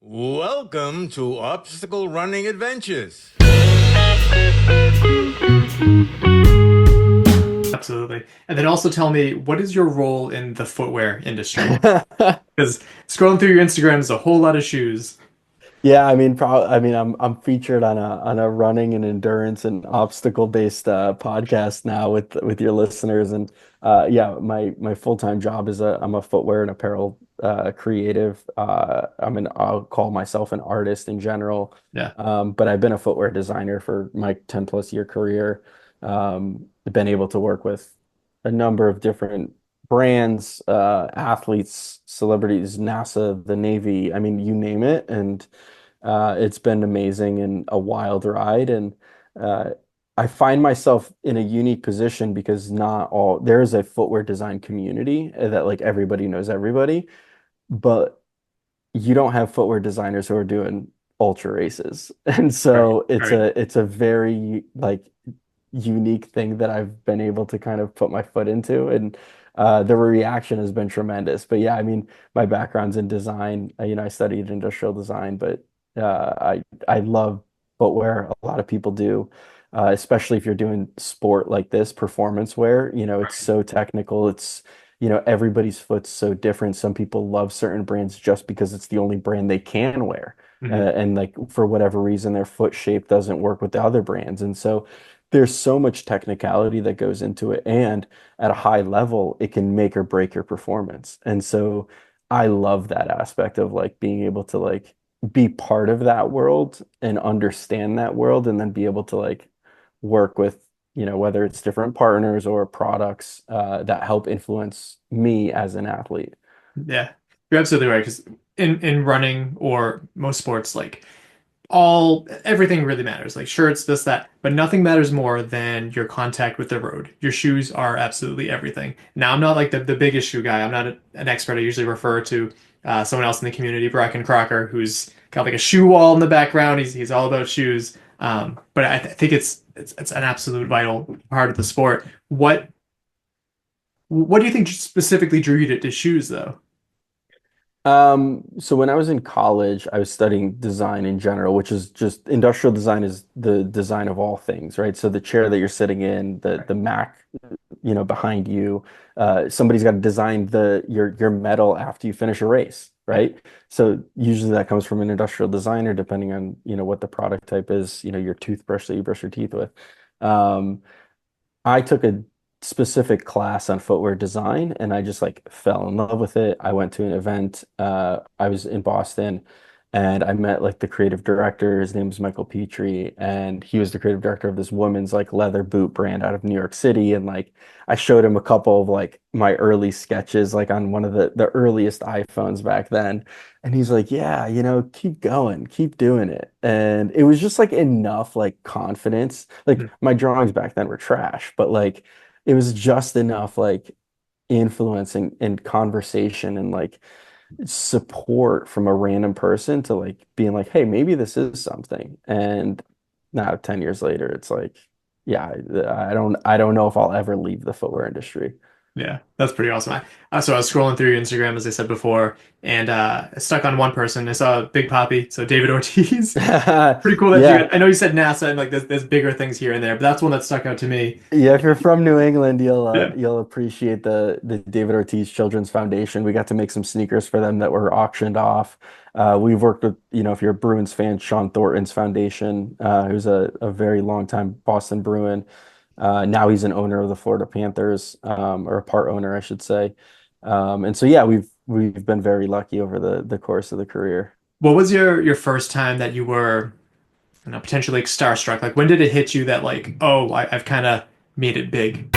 Welcome to Obstacle Running Adventures. Absolutely. And then also tell me, what is your role in the footwear industry? Because scrolling through your Instagram is a whole lot of shoes. Yeah, I'm featured on a running and endurance and obstacle based podcast now with your listeners, and yeah, my full-time job is I'm a footwear and apparel creative. I'll call myself an artist in general, Yeah. but I've been a footwear designer for my 10 plus year career. I've been able to work with a number of different brands, athletes, celebrities, NASA, the Navy. I mean, you name it, and it's been amazing and a wild ride. And uh, I find myself in a unique position because not all there is a footwear design community that like everybody knows everybody, but you don't have footwear designers who are doing ultra races. And Right. so Right. it's a very like unique thing that I've been able to kind of put my foot into. And the reaction has been tremendous. But yeah, I mean, my background's in design. I studied industrial design, but I love footwear. A lot of people do, especially if you're doing sport like this, performance wear. It's so technical. Everybody's foot's so different. Some people love certain brands just because it's the only brand they can wear. Hmm. And like for whatever reason, their foot shape doesn't work with the other brands. And so there's so much technicality that goes into it. And at a high level, it can make or break your performance. And so I love that aspect of like being able to like be part of that world and understand that world and then be able to like work with, whether it's different partners or products that help influence me as an athlete. Yeah. You're absolutely right. Because in running or most sports, like all everything really matters. Like shirts, this, that, but nothing matters more than your contact with the road. Your shoes are absolutely everything. Now, I'm not like the biggest shoe guy. I'm not an expert. I usually refer to someone else in the community, Bracken Crocker, who's got like a shoe wall in the background. He's all about shoes. But I think it's an absolute vital part of the sport. What do you think specifically drew you to shoes, though? So when I was in college, I was studying design in general, which is just industrial design is the design of all things, right? So the chair that you're sitting in, the Mac, behind you, somebody's got to design your metal after you finish a race, Yeah. right? So usually that comes from an industrial designer, depending on, what the product type is, your toothbrush that you brush your teeth with. Um, I took a specific class on footwear design and I just like fell in love with it. I went to an event. I was in Boston and I met like the creative director. His name was Michael Petrie, and he was the creative director of this woman's like leather boot brand out of New York City. And like I showed him a couple of like my early sketches, like on one of the earliest iPhones back then. And he's like, yeah, keep going, keep doing it. And it was just like enough like confidence. Like Mhm. my drawings back then were trash, but like it was just enough like influence and conversation and like support from a random person to like being like, hey, maybe this is something. And now 10 years later, it's like, yeah, I don't know if I'll ever leave the footwear industry. Yeah, that's pretty awesome. So I was scrolling through your Instagram, as I said before, and I stuck on one person. I saw Big Poppy, so David Ortiz. Pretty cool that you Yeah. got, I know you said NASA and like there's bigger things here and there, but that's one that stuck out to me. Yeah, if you're from New England, you'll Yeah. you'll appreciate the David Ortiz Children's Foundation. We got to make some sneakers for them that were auctioned off. We've worked with, if you're a Bruins fan, Sean Thornton's foundation, who's a very long time Boston Bruin. Now he's an owner of the Florida Panthers, or a part owner, I should say. And so yeah, we've been very lucky over the course of the career. What was your first time that you were, potentially like starstruck? Like when did it hit you that like, oh, I've kind of made it big?